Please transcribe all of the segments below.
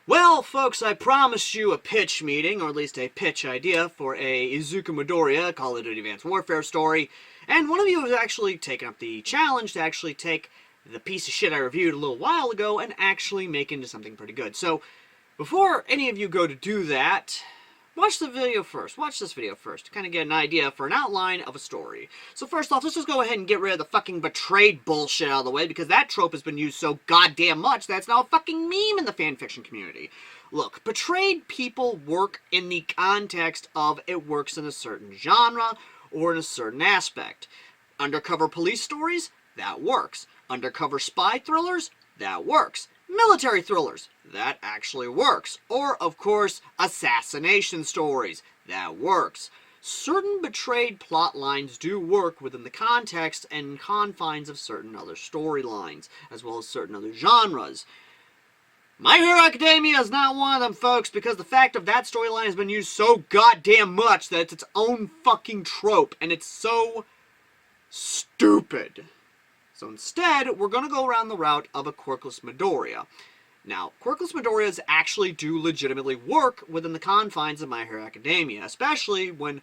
Well, folks, I promised you a pitch meeting, or at least a pitch idea, for a Izuku Midoriya Call of Duty Advanced Warfare story, and one of you has actually taken up the challenge to actually take the piece of shit I reviewed a little while ago and actually make into something pretty good. So, before any of you go to do that, watch this video first, to kind of get an idea for an outline of a story. So first off, let's just go ahead and get rid of the fucking betrayed bullshit out of the way, because that trope has been used so goddamn much that it's now a fucking meme in the fanfiction community. Look, betrayed people work in the context of it works in a certain genre or in a certain aspect. Undercover police stories? That works. Undercover spy thrillers? That works. Military thrillers, that actually works. Or, of course, assassination stories, that works. Certain betrayed plot lines do work within the context and confines of certain other storylines, as well as certain other genres. My Hero Academia is not one of them, folks, because the fact of that storyline has been used so goddamn much that it's its own fucking trope, and it's so stupid. So instead, we're going to go around the route of a quirkless Midoriya. Now, quirkless Midoriyas actually do legitimately work within the confines of My Hero Academia, especially when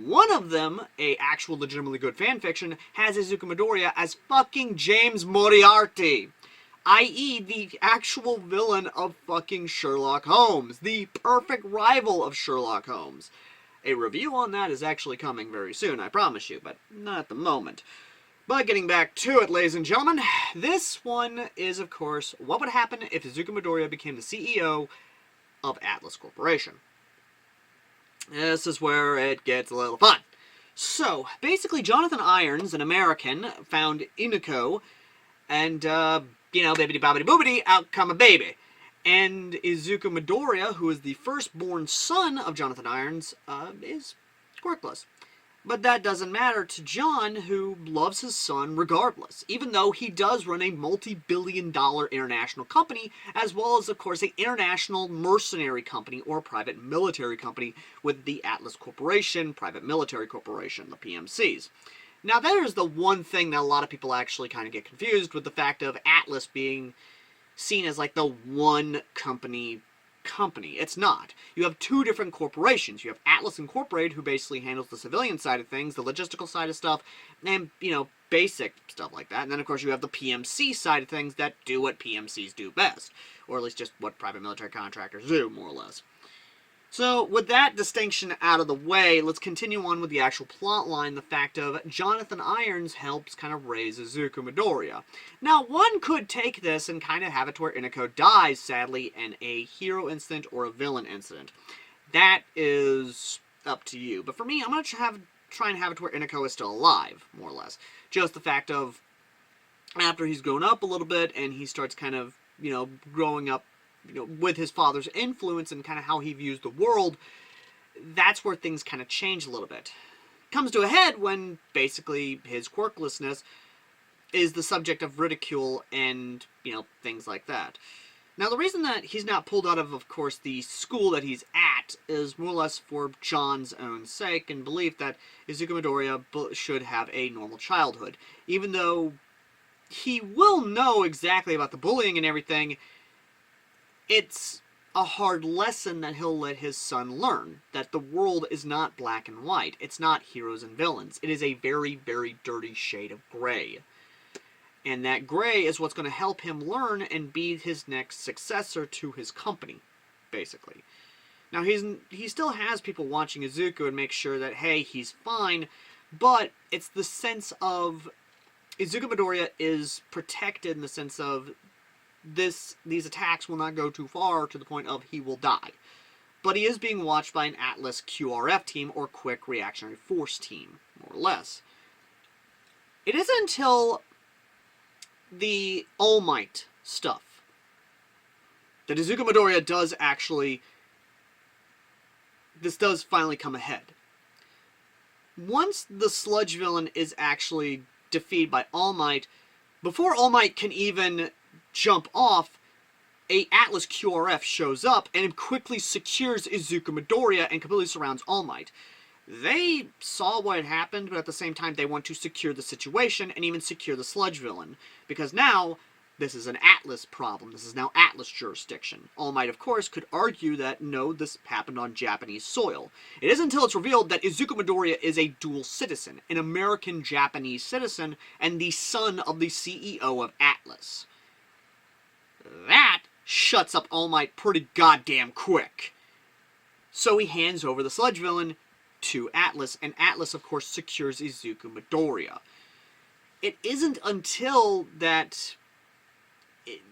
one of them, a actual legitimately good fanfiction, has Izuku Midoriya as fucking James Moriarty, i.e. the actual villain of fucking Sherlock Holmes, the perfect rival of Sherlock Holmes. A review on that is actually coming very soon, I promise you, but not at the moment. But getting back to it, ladies and gentlemen, this one is, of course, what would happen if Izuku Midoriya became the CEO of Atlas Corporation. This is where it gets a little fun. So, basically, Jonathan Irons, an American, found Inuko, and, bibbidi-bobbidi-boobidi, out come a baby. And Izuku Midoriya, who is the firstborn son of Jonathan Irons, is quirkless. But that doesn't matter to John, who loves his son regardless, even though he does run a multi-billion-dollar international company, as well as, of course, an international mercenary company or private military company with the Atlas Corporation, Private Military Corporation, the PMCs. Now, there's the one thing that a lot of people actually kind of get confused with, the fact of Atlas being seen as like the one company. It's not. You have two different corporations. You have Atlas Incorporated, who basically handles the civilian side of things, the logistical side of stuff, and, basic stuff like that. And then, of course, you have the PMC side of things that do what PMCs do best. Or at least just what private military contractors do, more or less. So, with that distinction out of the way, let's continue on with the actual plot line, the fact of Jonathan Irons helps kind of raise Izuku Midoriya. Now, one could take this and kind of have it to where Inuko dies, sadly, in a hero incident or a villain incident. That is up to you. But for me, I'm going to try and have it to where Inuko is still alive, more or less. Just the fact of, after he's grown up a little bit, and he starts kind of, growing up, with his father's influence and kind of how he views the world, that's where things kind of change a little bit. Comes to a head when, basically, his quirklessness is the subject of ridicule and, things like that. Now, the reason that he's not pulled out of course, the school that he's at is more or less for John's own sake and belief that Izuku Midoriya should have a normal childhood. Even though he will know exactly about the bullying and everything, it's a hard lesson that he'll let his son learn, that the world is not black and white. It's not heroes and villains. It is a very, very dirty shade of gray. And that gray is what's going to help him learn and be his next successor to his company, basically. Now, he still has people watching Izuku and make sure that, hey, he's fine, but it's the sense of Izuku Midoriya is protected in the sense of these attacks will not go too far to the point of he will die. But he is being watched by an Atlas QRF team, or Quick Reactionary Force team, more or less. It isn't until the All Might stuff that Izuku Midoriya does actually, this does finally come ahead. Once the sludge villain is actually defeated by All Might, before All Might can even jump off, a Atlas QRF shows up and quickly secures Izuku Midoriya and completely surrounds All Might. They saw what had happened, but at the same time they want to secure the situation and even secure the sludge villain. Because now, this is an Atlas problem. This is now Atlas jurisdiction. All Might, of course, could argue that, no, this happened on Japanese soil. It isn't until it's revealed that Izuku Midoriya is a dual citizen, an American-Japanese citizen, and the son of the CEO of Atlas. That shuts up All Might pretty goddamn quick. So he hands over the sludge villain to Atlas, and Atlas, of course, secures Izuku Midoriya. It isn't until that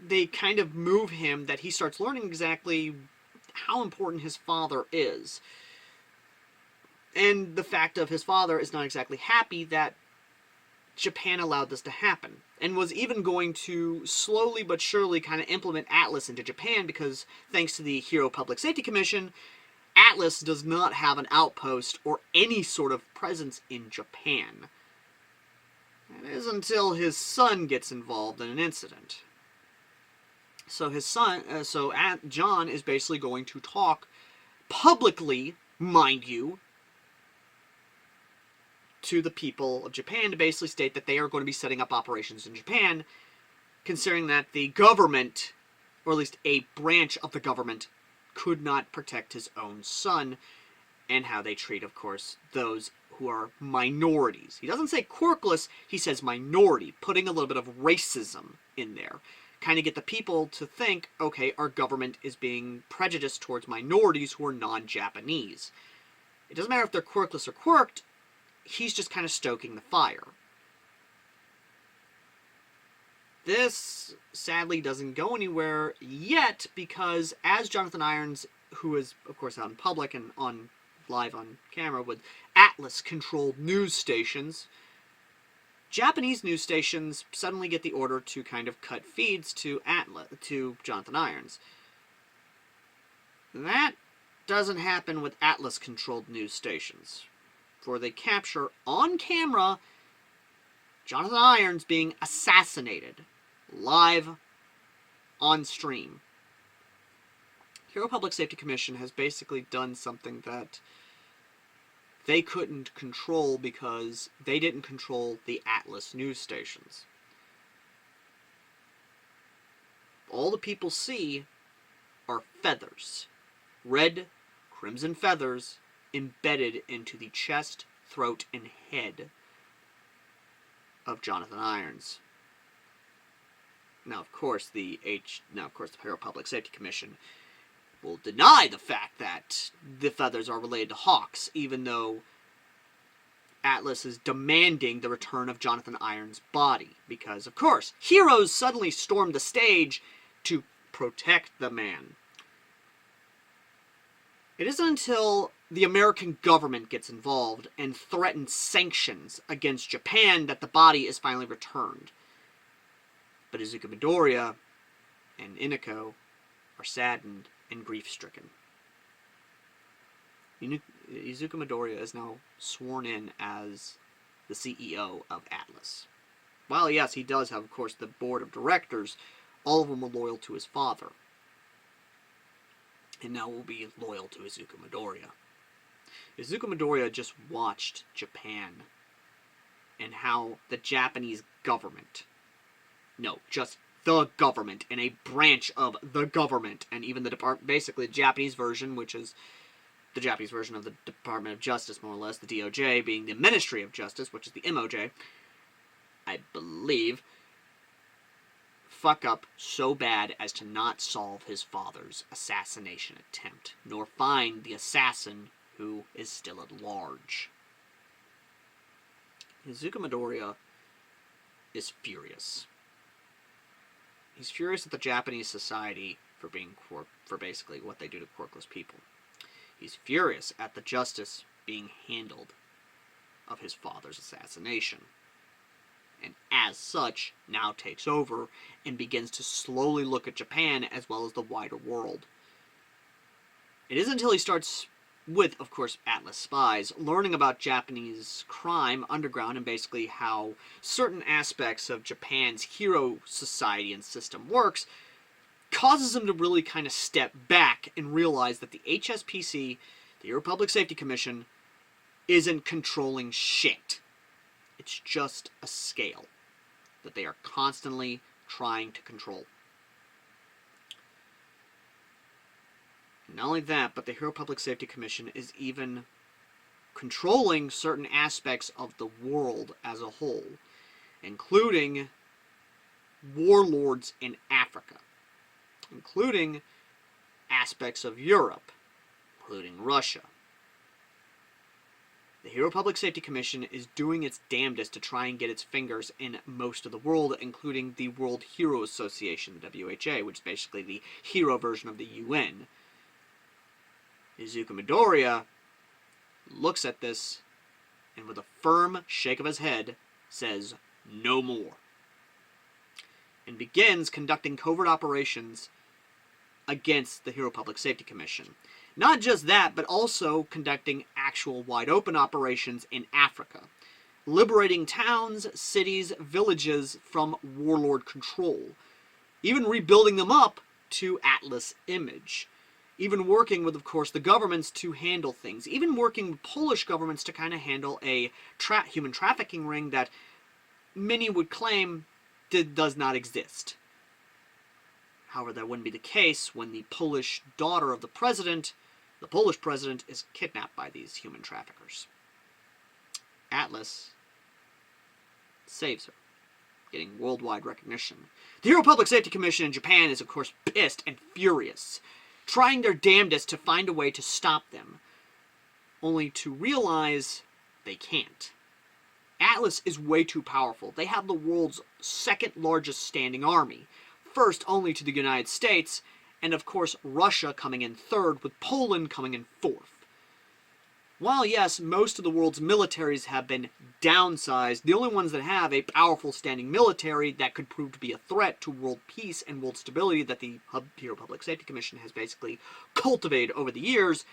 they kind of move him that he starts learning exactly how important his father is. And the fact of his father is not exactly happy that Japan allowed this to happen, and was even going to slowly but surely kind of implement Atlas into Japan, because thanks to the Hero Public Safety Commission, Atlas does not have an outpost or any sort of presence in Japan. It is until his son gets involved in an incident. So his son, John is basically going to talk publicly, mind you, to the people of Japan to basically state that they are going to be setting up operations in Japan, considering that the government, or at least a branch of the government, could not protect his own son, and how they treat, of course, those who are minorities. He doesn't say quirkless, he says minority, putting a little bit of racism in there. Kind of get the people to think, okay, our government is being prejudiced towards minorities who are non-Japanese. It doesn't matter if they're quirkless or quirked, he's just kind of stoking the fire. This, sadly, doesn't go anywhere yet, because as Jonathan Irons, who is, of course, out in public and live on camera with Atlas-controlled news stations, Japanese news stations suddenly get the order to kind of cut feeds to Jonathan Irons. That doesn't happen with Atlas-controlled news stations, for they capture on camera Jonathan Irons being assassinated live on stream. Hero Public Safety Commission has basically done something that they couldn't control because they didn't control the Atlas news stations. All the people see are feathers. Red, crimson feathers embedded into the chest, throat, and head of Jonathan Irons. Now, of course, the Hero Public Safety Commission will deny the fact that the feathers are related to hawks, even though Atlas is demanding the return of Jonathan Irons' body. Because, of course, heroes suddenly storm the stage to protect the man. It isn't until the American government gets involved and threatens sanctions against Japan that the body is finally returned. But Izuku Midoriya and Inako are saddened and grief-stricken. Izuku Midoriya is now sworn in as the CEO of Atlas. While, yes, he does have, of course, the board of directors, all of them are loyal to his father. And now will be loyal to Izuku Midoriya. Izuku Midoriya just watched Japan and how the Japanese government, no, just the government and a branch of the government, and even the basically the Japanese version, which is the Japanese version of the Department of Justice, more or less, the DOJ being the Ministry of Justice, which is the MOJ, I believe, fuck up so bad as to not solve his father's assassination attempt, nor find the assassin who is still at large. Izuku Midoriya is furious. He's furious at the Japanese society for basically what they do to quirkless people. He's furious at the justice being handled of his father's assassination. And as such, now takes over and begins to slowly look at Japan as well as the wider world. It isn't until he starts with, of course, Atlas spies, learning about Japanese crime underground and basically how certain aspects of Japan's hero society and system works, causes him to really kind of step back and realize that the HSPC, the Hero Public Safety Commission, isn't controlling shit. It's just a scale that they are constantly trying to control. Not only that, but the Hero Public Safety Commission is even controlling certain aspects of the world as a whole, including warlords in Africa, including aspects of Europe, including Russia. The Hero Public Safety Commission is doing its damnedest to try and get its fingers in most of the world, including the World Hero Association, the WHA, which is basically the hero version of the UN. Izuku Midoriya looks at this and with a firm shake of his head says, "No more," and begins conducting covert operations against the Hero Public Safety Commission. Not just that, but also conducting actual wide-open operations in Africa, liberating towns, cities, villages from warlord control, even rebuilding them up to Atlas image, even working with, of course, the governments to handle things, even working with Polish governments to kind of handle a human trafficking ring that many would claim does not exist. However, that wouldn't be the case when the Polish daughter of the Polish president, is kidnapped by these human traffickers. Atlas saves her, getting worldwide recognition. The Hero Public Safety Commission in Japan is, of course, pissed and furious, trying their damnedest to find a way to stop them, only to realize they can't. Atlas is way too powerful. They have the world's second largest standing army, first only to the United States, and of course Russia coming in third, with Poland coming in fourth. While yes, most of the world's militaries have been downsized, the only ones that have a powerful standing military that could prove to be a threat to world peace and world stability that the Hero Public Safety Commission has basically cultivated over the years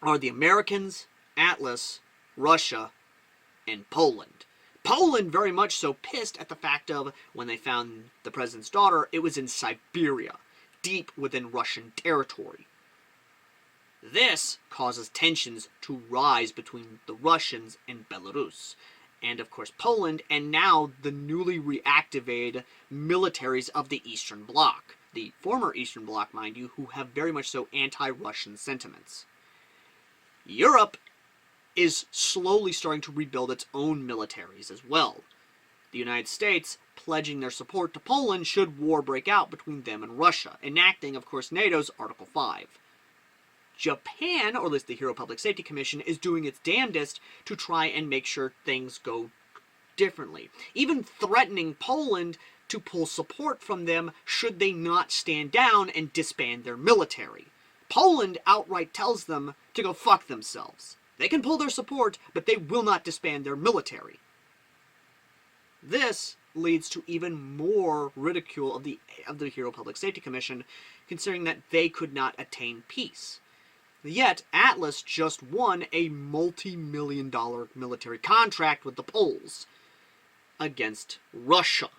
are the Americans, Atlas, Russia, and Poland. Poland very much so pissed at the fact of when they found the president's daughter, it was in Siberia, deep within Russian territory. This causes tensions to rise between the Russians and Belarus, and of course Poland, and now the newly reactivated militaries of the Eastern Bloc, the former Eastern Bloc, mind you, who have very much so anti-Russian sentiments. Europe is slowly starting to rebuild its own militaries as well. The United States pledging their support to Poland should war break out between them and Russia, enacting, of course, NATO's Article 5. Japan, or at least the Hero Public Safety Commission, is doing its damnedest to try and make sure things go differently, even threatening Poland to pull support from them should they not stand down and disband their military. Poland outright tells them to go fuck themselves. They can pull their support, but they will not disband their military. This leads to even more ridicule of the Hero Public Safety Commission, considering that they could not attain peace. Yet, Atlas just won a multi-million-dollar military contract with the Poles against Russia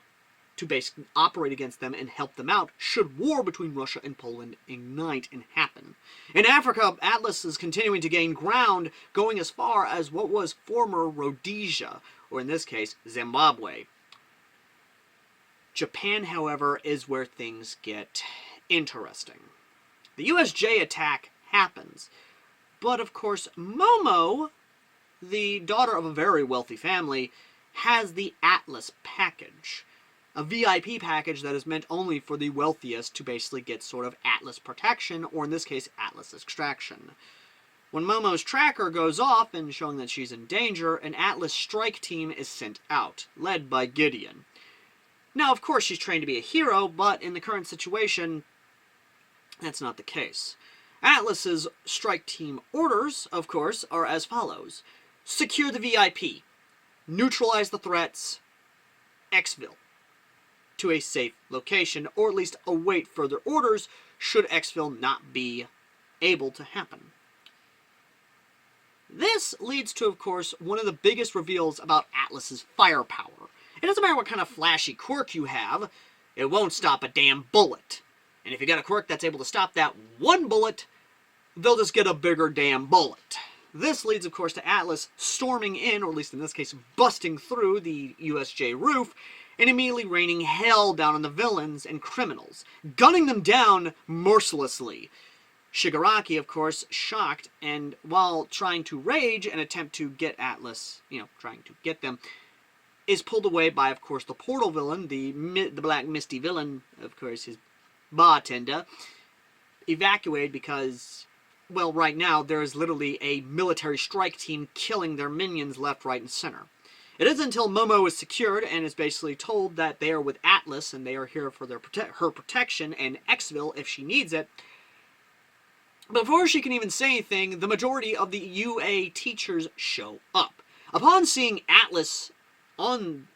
to basically operate against them and help them out should war between Russia and Poland ignite and happen. In Africa, Atlas is continuing to gain ground, going as far as what was former Rhodesia, or in this case, Zimbabwe. Japan, however, is where things get interesting. The USJ attack happens, but of course Momo, the daughter of a very wealthy family, has the Atlas package. A VIP package that is meant only for the wealthiest to basically get sort of Atlas protection, or in this case, Atlas extraction. When Momo's tracker goes off and showing that she's in danger, an Atlas strike team is sent out, led by Gideon. Now, of course, she's trained to be a hero, but in the current situation, that's not the case. Atlas's strike team orders, of course, are as follows. Secure the VIP. Neutralize the threats. Exfil to a safe location, or at least await further orders should exfil not be able to happen. This leads to, of course, one of the biggest reveals about Atlas's firepower. It doesn't matter what kind of flashy quirk you have, it won't stop a damn bullet. And if you got a quirk that's able to stop that one bullet, they'll just get a bigger damn bullet. This leads, of course, to Atlas storming in, or at least in this case, busting through the USJ roof, and immediately raining hell down on the villains and criminals, gunning them down mercilessly. Shigaraki, of course, shocked, and while trying to rage and attempt to get Atlas, trying to get them, is pulled away by, of course, the portal villain, the Black Misty villain, of course, his bartender, evacuated because, well, right now, there is literally a military strike team killing their minions left, right, and center. It isn't until Momo is secured and is basically told that they are with Atlas and they are here for her protection and exfil if she needs it. Before she can even say anything, the majority of the UA teachers show up. Upon seeing Atlas on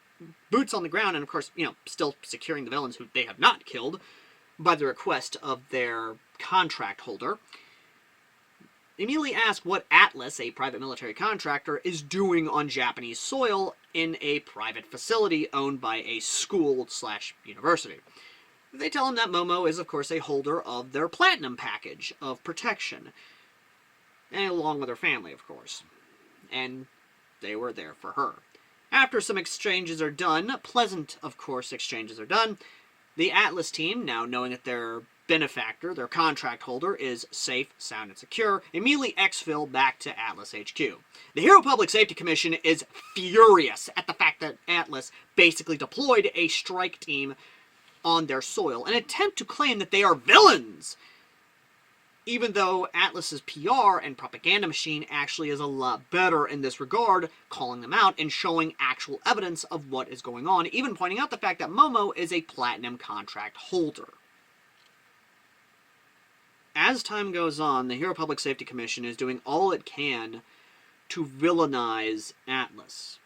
boots on the ground, and of course, still securing the villains who they have not killed, by the request of their contract holder, immediately ask what Atlas, a private military contractor, is doing on Japanese soil in a private facility owned by a school/university. They tell him that Momo is, of course, a holder of their platinum package of protection, and along with her family, of course, and they were there for her. After some exchanges are done, pleasant, of course, exchanges are done, the Atlas team, now knowing that their benefactor, their contract holder, is safe, sound, and secure, immediately exfil back to Atlas HQ. The Hero Public Safety Commission is furious at the fact that Atlas basically deployed a strike team on their soil, an attempt to claim that they are villains, even though Atlas's PR and propaganda machine actually is a lot better in this regard, calling them out and showing actual evidence of what is going on, even pointing out the fact that Momo is a platinum contract holder. As time goes on, the Hero Public Safety Commission is doing all it can to villainize Atlas.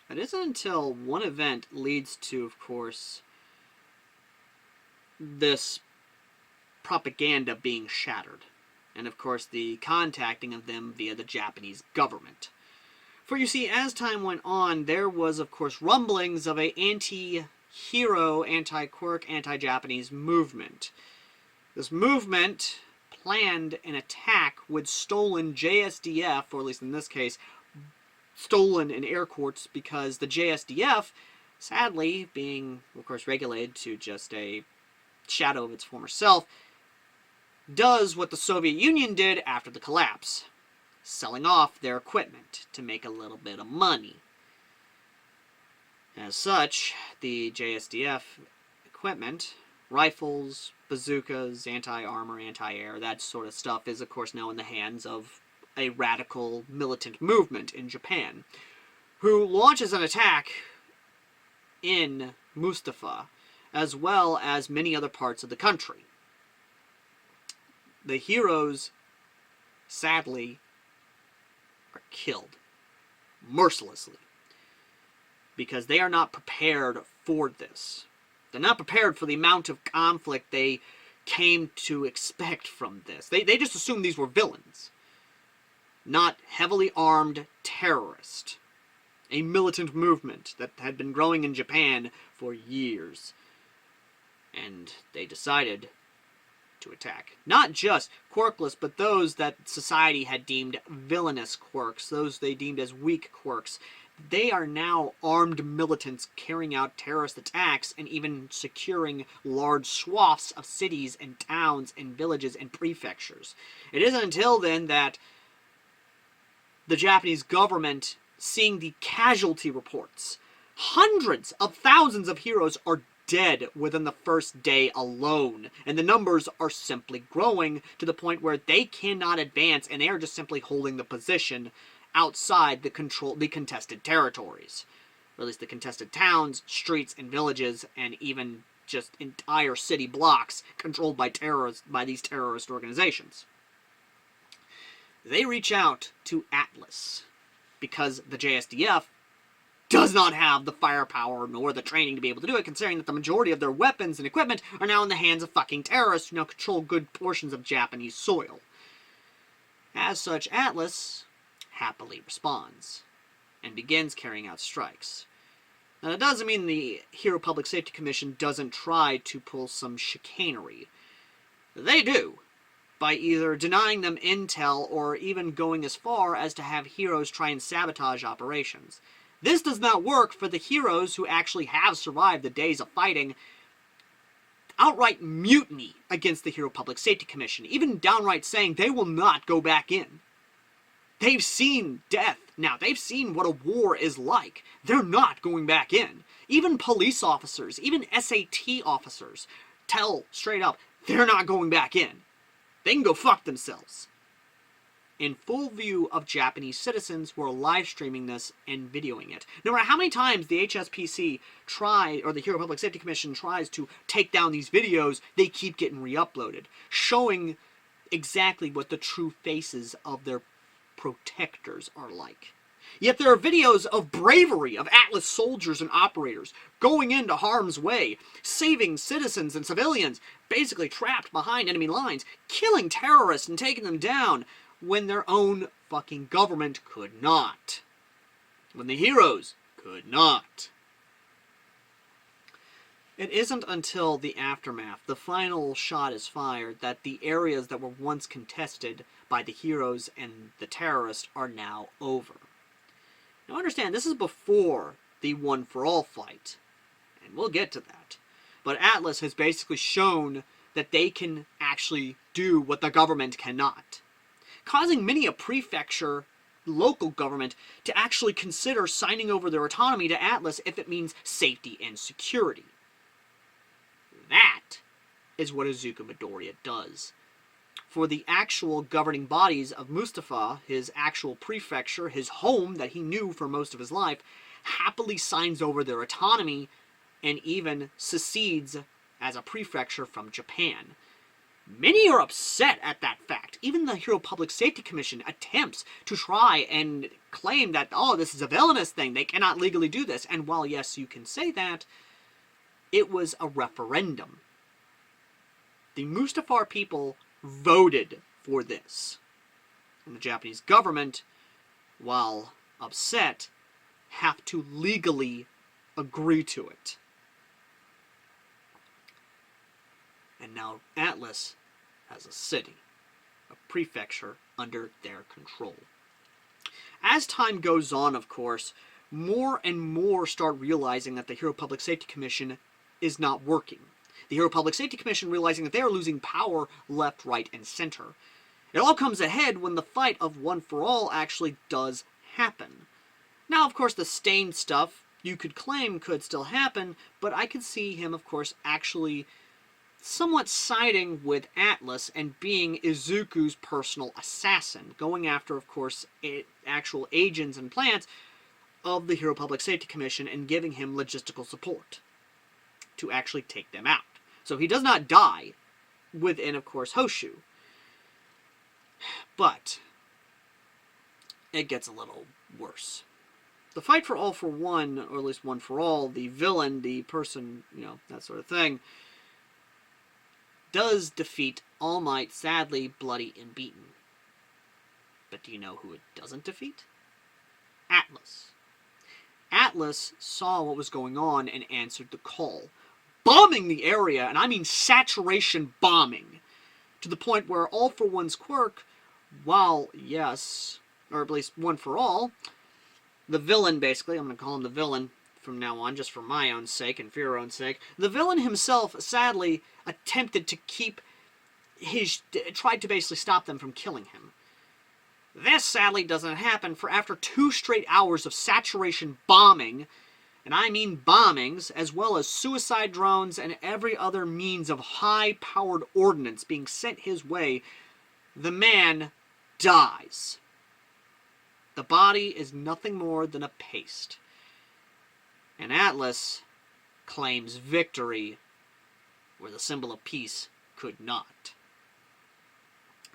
It isn't until one event leads to, of course, this propaganda being shattered, and of course the contacting of them via the Japanese government. For you see, as time went on, there was of course rumblings of a anti-hero, anti-quirk, anti-Japanese movement. This movement planned an attack with stolen JSDF, or at least in this case, stolen in air quotes, because the JSDF, sadly, being of course regulated to just a shadow of its former self, does what the Soviet Union did after the collapse, selling off their equipment to make a little bit of money. As such, the JSDF equipment, rifles, bazookas, anti-armor, anti-air, that sort of stuff is of course now in the hands of a radical militant movement in Japan, who launches an attack in Mustafa, as well as many other parts of the country. The heroes, sadly, are killed mercilessly because they are not prepared for this. They're not prepared for the amount of conflict they came to expect from this. They just assumed these were villains, not heavily armed terrorists. A militant movement that had been growing in Japan for years. And they decided to attack. Not just quirkless, but those that society had deemed villainous quirks, those they deemed as weak quirks. They are now armed militants carrying out terrorist attacks and even securing large swaths of cities and towns and villages and prefectures. It isn't until then that the Japanese government, seeing the casualty reports, hundreds of thousands of heroes are dead within the first day alone, and the numbers are simply growing to the point where they cannot advance, and they are just simply holding the position outside the contested territories, or at least the contested towns, streets, and villages, and even just entire city blocks controlled by these terrorist organizations. They reach out to Atlas because the JSDF does not have the firepower nor the training to be able to do it, considering that the majority of their weapons and equipment are now in the hands of fucking terrorists who now control good portions of Japanese soil. As such, Atlas happily responds and begins carrying out strikes. Now, that doesn't mean the Hero Public Safety Commission doesn't try to pull some chicanery. They do, by either denying them intel or even going as far as to have heroes try and sabotage operations. This does not work for the heroes who actually have survived the days of fighting outright mutiny against the Hero Public Safety Commission, even downright saying they will not go back in. They've seen death. Now, they've seen what a war is like. They're not going back in. Even police officers, even SAT officers tell straight up, they're not going back in. They can go fuck themselves. In full view of Japanese citizens who are live streaming this and videoing it. No matter how many times the HSPC or the Hero Public Safety Commission tries to take down these videos, they keep getting re-uploaded, showing exactly what the true faces of their protectors are like. Yet there are videos of bravery of Atlas soldiers and operators going into harm's way, saving citizens and civilians, basically trapped behind enemy lines, killing terrorists and taking them down, when their own fucking government could not. When the heroes could not. It isn't until the aftermath, the final shot is fired, that the areas that were once contested by the heroes and the terrorists are now over. Now understand, this is before the One for All fight, and we'll get to that. But Atlas has basically shown that they can actually do what the government cannot, causing many a prefecture local government to actually consider signing over their autonomy to Atlas if it means safety and security. That is what Izuku Midoriya does. For the actual governing bodies of Mustafa, his actual prefecture, his home that he knew for most of his life, happily signs over their autonomy and even secedes as a prefecture from Japan. Many are upset at that fact. Even the Hero Public Safety Commission attempts to try and claim that, oh, this is a villainous thing, they cannot legally do this. And while, yes, you can say that, it was a referendum. The Mustafar people voted for this. And the Japanese government, while upset, have to legally agree to it. And now Atlas has a city, a prefecture under their control. As time goes on, of course, more and more start realizing that the Hero Public Safety Commission is not working. The Hero Public Safety Commission realizing that they are losing power left, right, and center. It all comes ahead when the fight of One for All actually does happen. Now, of course, the Stain stuff, you could claim could still happen, but I could see him, of course, actually somewhat siding with Atlas and being Izuku's personal assassin, going after, of course, actual agents and plants of the Hero Public Safety Commission and giving him logistical support to actually take them out. So he does not die within, of course, Hoshu. But it gets a little worse. The fight for All for One, or at least One for All, the villain, the person, that sort of thing, does defeat All Might, sadly, bloody and beaten. But do you know who it doesn't defeat? Atlas. Atlas saw what was going on and answered the call, bombing the area, and I mean saturation bombing, to the point where All for One's quirk, while, yes, or at least One for All, the villain, basically, I'm going to call him the villain from now on, just for my own sake and for your own sake, the villain himself, sadly, attempted to tried to basically stop them from killing him. This, sadly, doesn't happen, for after 2 straight hours of saturation bombing, and I mean bombings, as well as suicide drones and every other means of high-powered ordnance being sent his way, the man dies. The body is nothing more than a paste. And Atlas claims victory where the symbol of peace could not.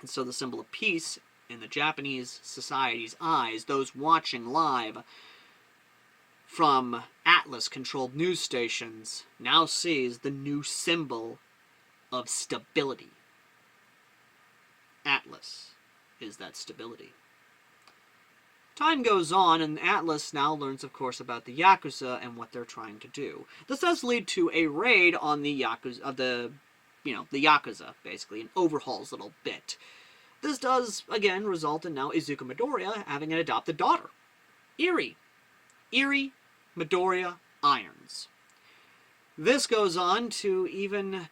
And so the symbol of peace, in the Japanese society's eyes, those watching live from Atlas-controlled news stations, now sees the new symbol of stability. Atlas is that stability. Time goes on, and Atlas now learns, of course, about the Yakuza and what they're trying to do. This does lead to a raid on the Yakuza, the Yakuza, basically, and overhauls a little bit. This does, again, result in now Izuku Midoriya having an adopted daughter, Eri. Erie, Midoriya, Irons. This goes on to even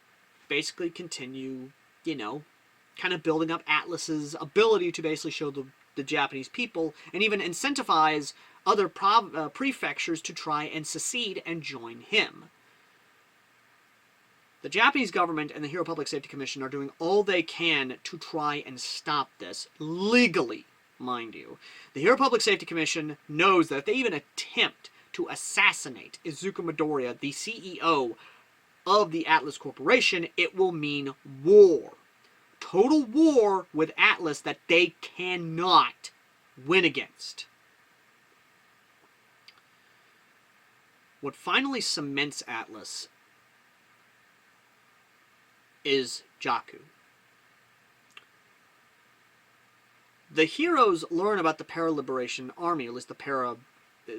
basically continue, kind of building up Atlas's ability to basically show the Japanese people and even incentivize other prefectures to try and secede and join him. The Japanese government and the Hero Public Safety Commission are doing all they can to try and stop this, legally, mind you. The Hero Public Safety Commission knows that if they even attempt to assassinate Izuku Midoriya, the CEO of the Atlas Corporation, it will mean war. Total war with Atlas that they cannot win against. What finally cements Atlas is Jaku. The heroes learn about the Para-Liberation Army, or at least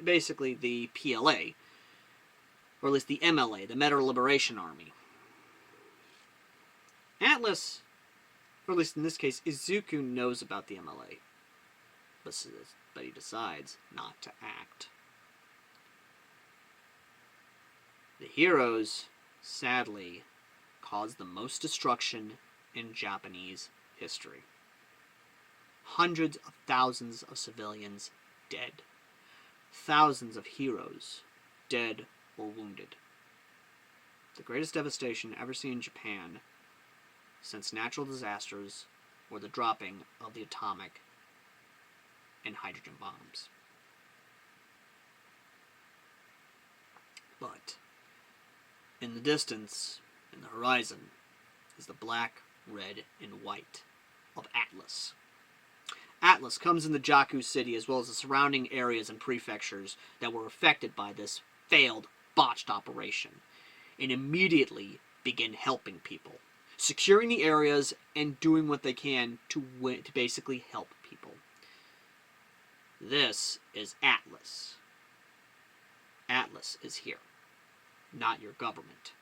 basically the PLA, or at least the MLA, the Meta Liberation Army. Atlas, or at least in this case, Izuku knows about the MLA, but he decides not to act. The heroes, sadly, caused the most destruction in Japanese history. Hundreds of thousands of civilians dead. Thousands of heroes dead or wounded. The greatest devastation ever seen in Japan since natural disasters or the dropping of the atomic and hydrogen bombs. But in the distance, in the horizon, is the black, red, and white of Atlas. Atlas comes into Jaku City as well as the surrounding areas and prefectures that were affected by this failed, botched operation, and immediately begin helping people, securing the areas and doing what they can to basically help people. This is Atlas. Atlas is here, not your government.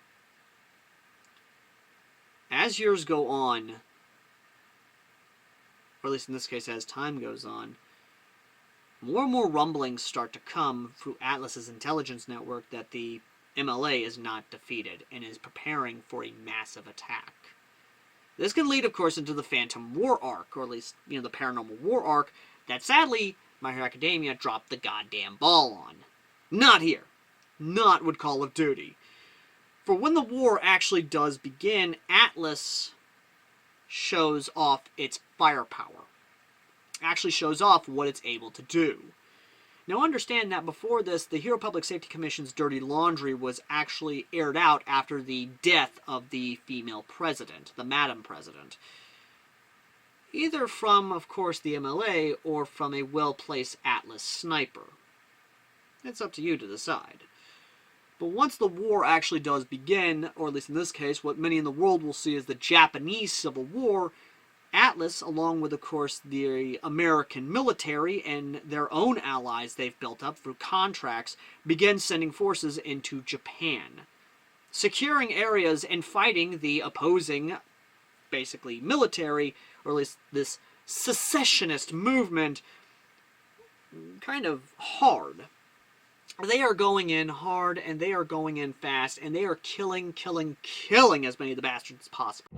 As years go on, or at least in this case as time goes on, more and more rumblings start to come through Atlas's intelligence network that the MLA is not defeated and is preparing for a massive attack. This can lead, of course, into the Phantom War arc, or at least, the Paranormal War arc, that sadly, My Hero Academia dropped the goddamn ball on. Not here. Not with Call of Duty. For when the war actually does begin, Atlas shows off its firepower. Actually shows off what it's able to do. Now understand that before this, the Hero Public Safety Commission's dirty laundry was actually aired out after the death of the female president, the Madam President. Either from, of course, the MLA or from a well-placed Atlas sniper. It's up to you to decide. But once the war actually does begin, or at least in this case, what many in the world will see as the Japanese Civil War, Atlas, along with, of course, the American military and their own allies they've built up through contracts, begin sending forces into Japan, securing areas and fighting the opposing, basically, military, or at least this secessionist movement, kind of hard. They are going in hard, and they are going in fast, and they are killing as many of the bastards as possible.